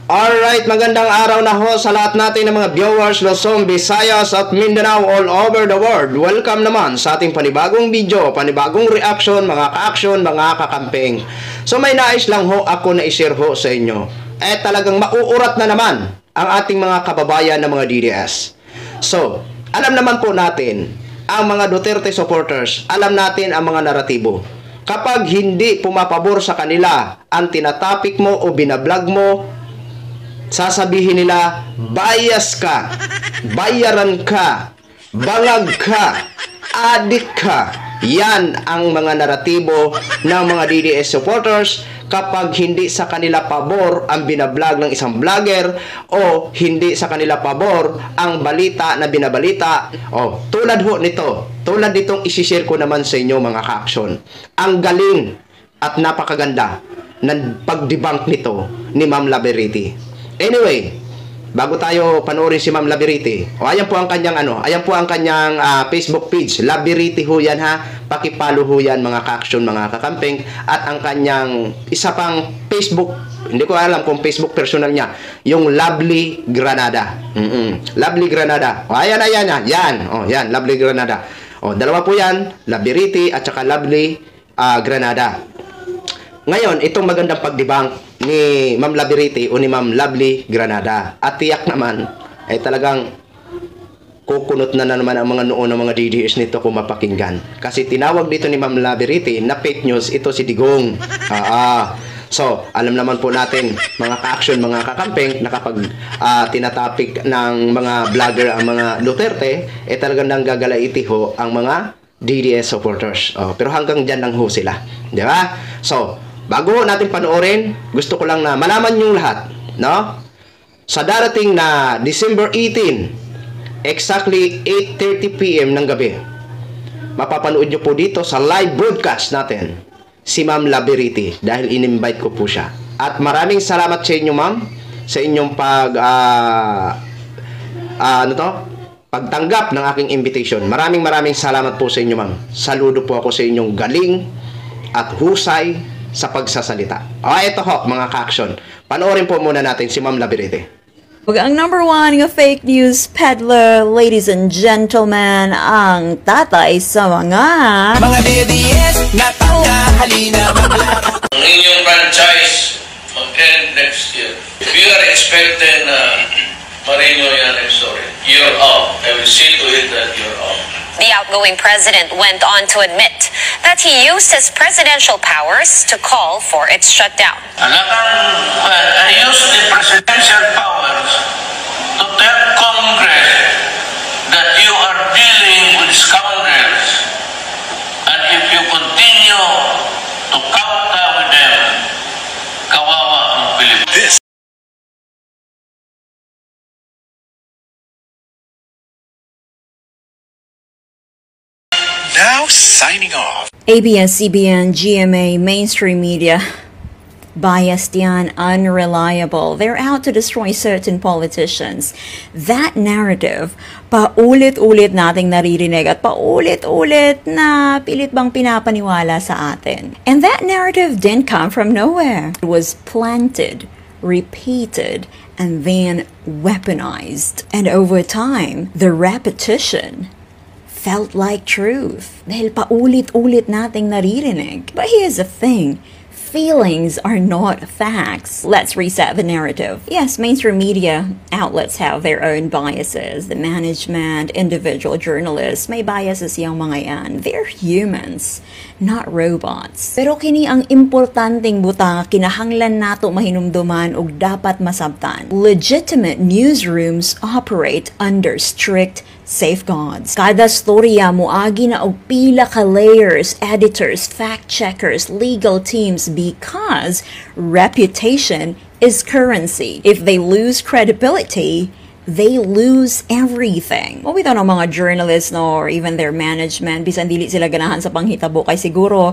Alright, magandang araw na ho sa lahat natin ng mga viewers Luzon, Visayas at Mindanao all over the world. Welcome naman sa ating panibagong video, panibagong reaction, mga ka-action, mga kakamping. So may nais lang ho ako na i-share ho sa inyo. Talagang mauurat na naman ang ating mga kababayan ng mga DDS. So, alam naman po natin, ang mga Duterte supporters, alam natin ang mga naratibo. Kapag hindi pumapabor sa kanila ang tinatapik mo o binablog mo, sasabihin nila, bias ka, bayaran ka, bangag ka, adik ka. Yan ang mga naratibo ng mga DDS supporters kapag hindi sa kanila pabor ang binablog ng isang vlogger o hindi sa kanila pabor ang balita na binabalita. Tulad ho nito, tulad nitong isishare ko naman sa inyo mga ka-action. Ang galing at napakaganda ng pag-debunk nito ni Ma'am Labiriti. Anyway, bago tayo panoorin si Ma'am Labiriti, ayan po ang kanyang ayan po ang kanyang Facebook page. Labiriti ho yan ha. Pakipalo ho yan mga ka-action, mga kakamping. At ang kanyang isa pang Facebook, hindi ko alam kung Facebook personal niya, yung Lovely Granada. Lovely Granada. Ayan. Yan, Lovely Granada. Dalawa po yan, Labiriti at saka Lovely Granada. Ngayon, itong magandang pag-debunk ni Ma'am Labiriti o ni Ma'am Lovely Granada. At tiyak naman, ay talagang kukunot na naman ang mga noon ng mga DDS nito kung mapakinggan. Kasi tinawag dito ni Ma'am Labiriti na fake news, ito si Digong. So, alam naman po natin, mga ka-action, mga kakamping, na kapag tinatapik ng mga vlogger ang mga Duterte, talagang nanggagalaiti ho ang mga DDS supporters. Pero hanggang dyan lang ho sila. Di ba? So, bago natin panoorin, gusto ko lang na malaman yung lahat, no? Sa darating na December 18, exactly 8:30 PM ng gabi, mapapanood nyo po dito sa live broadcast natin si Ma'am Labiriti dahil in-invite ko po siya. At maraming salamat sa inyo, Ma'am, sa inyong pagtanggap ng aking invitation. Maraming salamat po sa inyo, Ma'am. Saludo po ako sa inyong galing at husay sa pagsasalita. Ito ho, mga ka-action. Panoorin po muna natin si Ma'am Labiriti. Ang number one ng fake news peddler, ladies and gentlemen, ang tatay sa mga DDS na halina maglaro. Ang inyong franchise mag-end next year. If you are expecting Marino yan, I'm sorry. You're off. I will see to it that you're off. The outgoing president went on to admit that he used his presidential powers to call for its shutdown. I used the presidential powers to tell Congress that you are dealing with scoundrels. And if you continue to counter with them, kawawa ang Pilipinas. Now signing off. ABS-CBN, GMA, mainstream media, biased yan, unreliable. They're out to destroy certain politicians. That narrative, paulit-ulit nating naririnig at paulit-ulit na pilit bang pinapaniwala sa atin. And that narrative didn't come from nowhere. It was planted, repeated, and then weaponized. And over time, the repetition felt like truth dahil paulit-ulit nating naririnig. But here's the thing, feelings are not facts. Let's reset the narrative. Yes, mainstream media outlets have their own biases. The management, individual journalists, may biases yung mga yan. They're humans, not robots. Pero kini ang importanteng butang kinahanglan nato mahinumduman ug dapat masabtan. Legitimate newsrooms operate under strict safeguards. Kada storya moagi na og pila ka layers, editors, fact-checkers, legal teams because reputation is currency. If they lose credibility, they lose everything. Mawito ng mga journalists no, or even their management, bisan dili sila ganahan sa panghitabo kay siguro,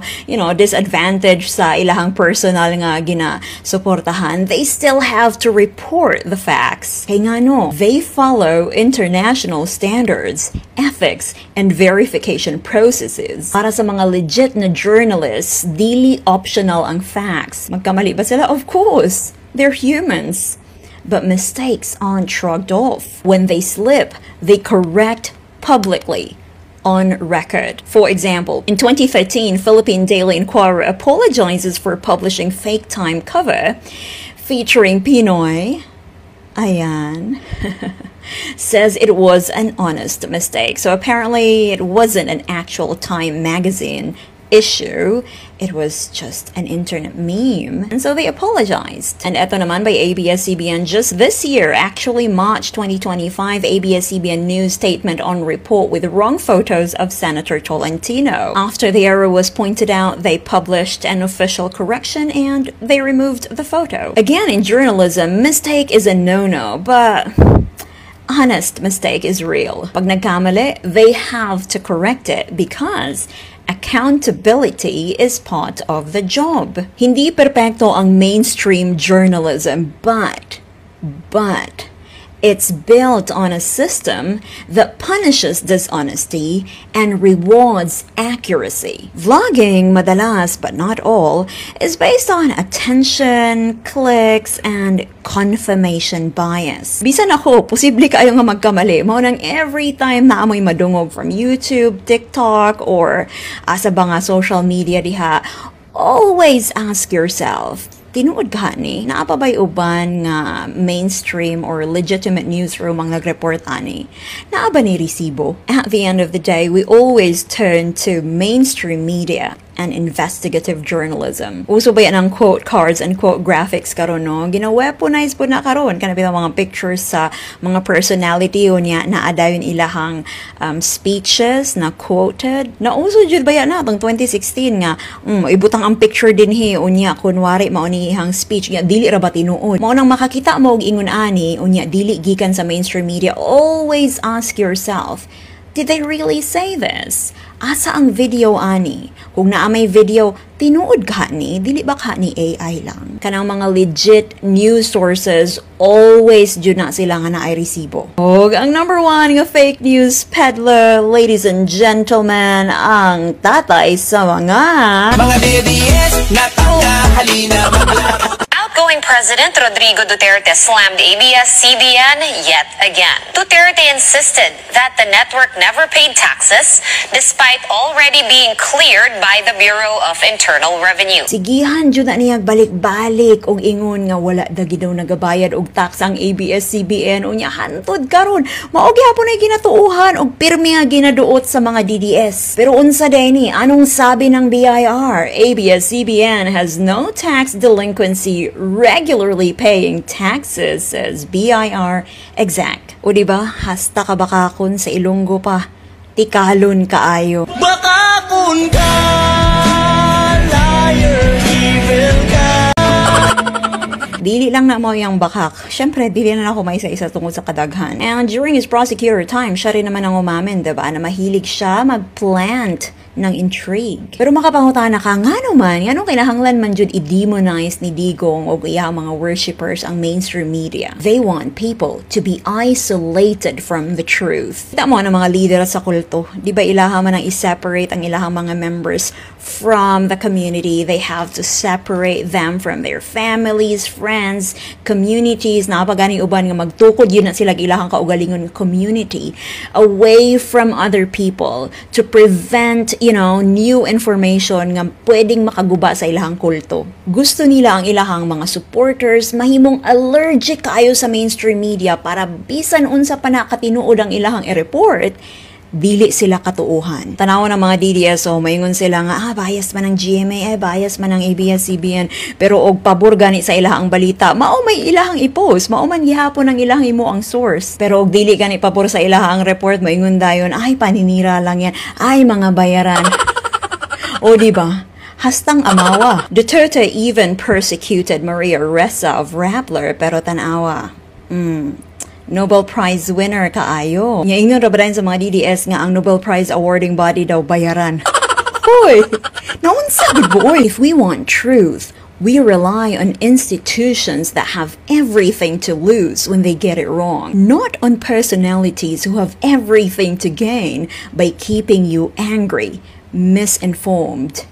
disadvantage sa ilahang personal nga gina-suportahan, they still have to report the facts. Kay nga no, they follow international standards, ethics, and verification processes. Para sa mga legit na journalists, dili optional ang facts. Magkamali ba sila? Of course. They're humans. But mistakes aren't shrugged off. When they slip, they correct publicly on record. For example, in 2013, Philippine Daily Inquirer apologizes for publishing fake Time cover featuring Pinoy. Ayan. Says it was an honest mistake. So apparently it wasn't an actual Time magazine issue. It was just an internet meme. And so they apologized. And eto naman by ABS-CBN just this year, actually March 2025, ABS-CBN news statement on report with wrong photos of Senator Tolentino. After the error was pointed out, they published an official correction and they removed the photo. Again, in journalism, mistake is a no-no, but honest mistake is real. Pag nagkamali, they have to correct it because accountability is part of the job. Hindi perpekto ang mainstream journalism, but it's built on a system that punishes dishonesty and rewards accuracy. Vlogging, madalas but not all, is based on attention, clicks, and confirmation bias. Bisan ako, posible kayo nga magkamali. Mao nang every time na amoy madungog from YouTube, TikTok, or sa mga social media diha, always ask yourself, tinuod ka ni, naa pa ba'y uban nga mainstream or legitimate newsroom ang nag-report ani? Naa ba ni resibo? At the end of the day, we always turn to mainstream media and investigative journalism. Uso ba yan ang quote cards and quote graphics karon no? Gina-weaponize po na karon kana bitang mga pictures sa mga personality unya na adayon ilahang speeches na quoted. Na uso jud ba yan na tong 2016 nga ibutang ang picture dinhi unya kunwari mao ni ihang speech nga dili ra ba tinuod. Mao nang makakita mo og ingon ani unya dili gikan sa mainstream media. Always ask yourself, did they really say this? Asa ang video ani? Kung naa may video, tinuod ka ni, dili ba ka ni AI lang? Kanang mga legit news sources, always jud na sila nga naay resibo. Og ang number one nga fake news peddler, ladies and gentlemen, ang tatay sa mga DDS na tanga, halina maglaro. Outgoing President Rodrigo Duterte slammed ABS-CBN yet again. Duterte insisted that the network never paid taxes despite already being cleared by the Bureau of Internal Revenue. Sigihan jud na niyag balik-balik og ingon nga wala dagi daw nagabayad og tax ang ABS-CBN unya hantod karon mao gyapon ay ginatuuhan og pirmi nga ginaduot sa mga DDS. Pero unsa dayni anong sabi ng BIR? ABS-CBN has no tax delinquency, regularly paying taxes, says BIR exec. O diba, hasta ka bakakon sa Ilonggo pa, tikalon kaayo. Bakakon ka, liar, evil ka. Dili lang na mo yung bakak. Siyempre, dili na ako may isa-isa tungkol sa kadaghan. And during his prosecutor time, siya rin naman ang umamin, diba, na mahilig siya mag-plant ng intrigue. Pero makapangutana ka, nga naman, anong kinahanglan man jud i-demonize ni Digong o iya mga worshippers ang mainstream media. They want people to be isolated from the truth. Kita mo ang mga leader sa kulto, di ba ilaha man ang i-separate ang ilahang mga members from the community. They have to separate them from their families, friends, communities, napaganing uban nga magtukod yun na sila ilahang kaugalingon community away from other people to prevent new information nga pwedeng makaguba sa ilahang kulto. Gusto nila ang ilahang mga supporters mahimong allergic kayo sa mainstream media para bisan unsa pa nakatinuod ang ilahang i-report, dili sila katuuhan. Tanaw ng mga DDSO, maingon sila nga, bias man ang GMA, bias man ang ABS-CBN, pero og pabor gani sa ilahang balita, mao may ilahang i-post, mao man gihapon ang ilahang imo ang source. Pero og dili gani pabor sa ilahang report, maingon dayon, ay paninira lang yan, ay mga bayaran. O diba? Hastang amawa. Duterte even persecuted Maria Ressa of Rappler, pero tanawa. Nobel Prize winner kaayo. Ingon ra ba sa mga DDS nga ang Nobel Prize awarding body daw bayaran. Hoy! Naunsa gud boy. If we want truth, we rely on institutions that have everything to lose when they get it wrong, not on personalities who have everything to gain by keeping you angry, misinformed,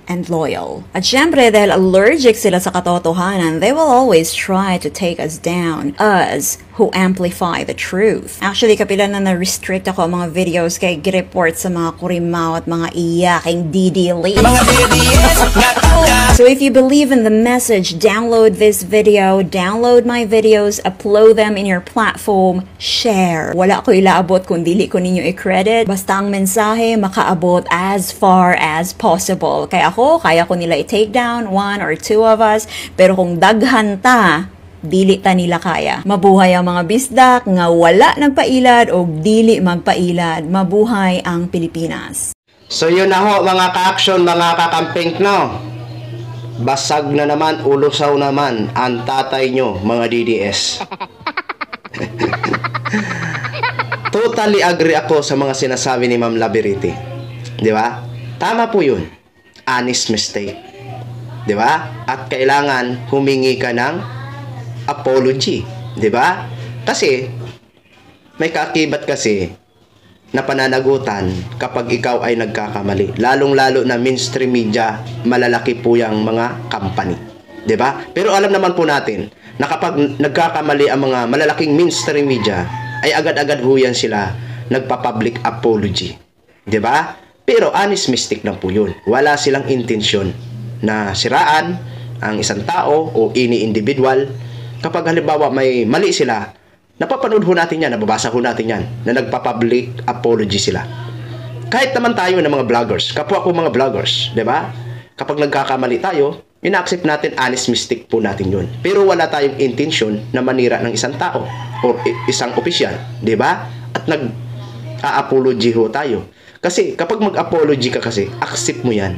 and loyal. At syempre, dahil allergic sila sa katotohanan, they will always try to take us down, us who amplify the truth. Actually, kapilan na na-restrict ako ang mga videos kay report sa mga kurimaw at mga iyaking DDL. Mga DDS na tanga. So if you believe in the message, download this video, download my videos, upload them in your platform, share. Wala ko ilaabot kung dili ko ninyo i-credit. Basta ang mensahe makaabot as far as possible. Kaya kaya ko nila i-take down 1 or 2 of us. Pero kung daghan ta, dili ta nila kaya. Mabuhay ang mga bisdak nga wala nagpailad o dili magpailad. Mabuhay ang Pilipinas. So yun na ho mga ka-action, mga kakamping no. Basag na naman, ulusaw naman ang tatay nyo mga DDS. Totally agree ako sa mga sinasabi ni Ma'am Labiriti. Di ba? Tama po yun. Honest mistake. Di ba? At kailangan humingi ka ng apology. Di ba? Kasi may kaakibat kasi na pananagutan kapag ikaw ay nagkakamali. Lalong-lalo na mainstream media, malalaki po yung mga company. 'Di ba? Pero alam naman po natin na kapag nagkakamali ang mga malalaking mainstream media, ay agad-agad ho yan sila nagpa-public apology. 'Di ba? Pero honest mistake lang po yun. Wala silang intensyon na siraan ang isang tao o any individual. Kapag halimbawa may mali sila, napapanood ho natin yan, nababasa ho natin yan, na nagpa-public apology sila. Kahit naman tayo ng mga vloggers, kapwa ko mga vloggers, di ba? Kapag nagkakamali tayo, ina-accept natin, honest mistake po natin yun. Pero wala tayong intensyon na manira ng isang tao o isang opisyal, di ba? At nag-apology ho tayo. Kasi kapag mag-apology ka kasi, accept mo yan.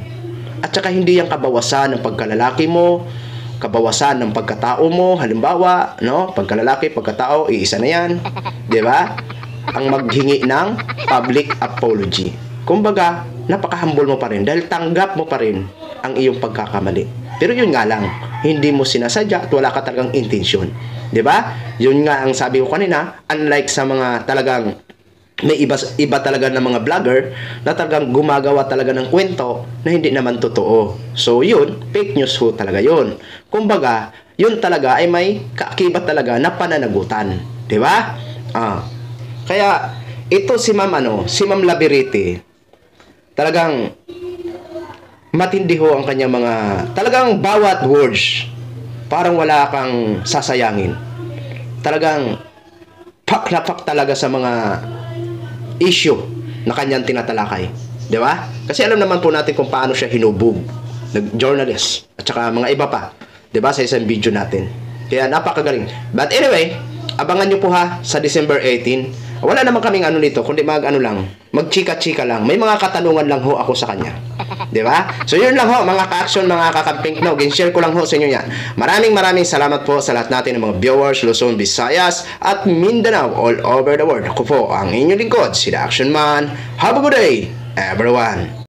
At saka hindi yan kabawasan ng pagkalalaki mo, kabawasan ng pagkatao mo, halimbawa, no? Pagkalalaki, pagkatao, iisa na yan. 'Di ba? Ang maghingi ng public apology. Kumbaga, napaka-humble mo pa rin dahil tanggap mo pa rin ang iyong pagkakamali. Pero yun nga lang, hindi mo sinasadya at wala ka talagang intensyon. 'Di ba? Yun nga ang sabi ko kanina, unlike sa mga talagang may iba talaga ng mga vlogger na talagang gumagawa talaga ng kwento na hindi naman totoo. So yun, fake news ho talaga yun. Kumbaga, yun talaga ay may kaakibat talaga na pananagutan. Di ba? Kaya ito si Ma'am Labiriti, talagang matindi ho ang kanyang mga, talagang bawat words, parang wala kang sasayangin. Talagang pak na pak talaga sa mga issue na kanyang tinatalakay. Di ba? Kasi alam naman po natin kung paano siya hinubog. Nag-journalist. At saka mga iba pa. Di ba? Sa isang video natin. Kaya napakagaling. But anyway, abangan nyo po ha sa December 18. Wala naman kaming ano nito, kundi magchika-chika lang. May mga katanungan lang ho ako sa kanya. Di ba? So yun lang ho, mga ka-action, mga kakamping no. Gin-share ko lang ho sa inyo yan. Maraming salamat po sa lahat natin ng mga viewers, Luzon, Visayas, at Mindanao all over the world. Ako po ang inyong lingkod, si The Action Man. Have a good day, everyone.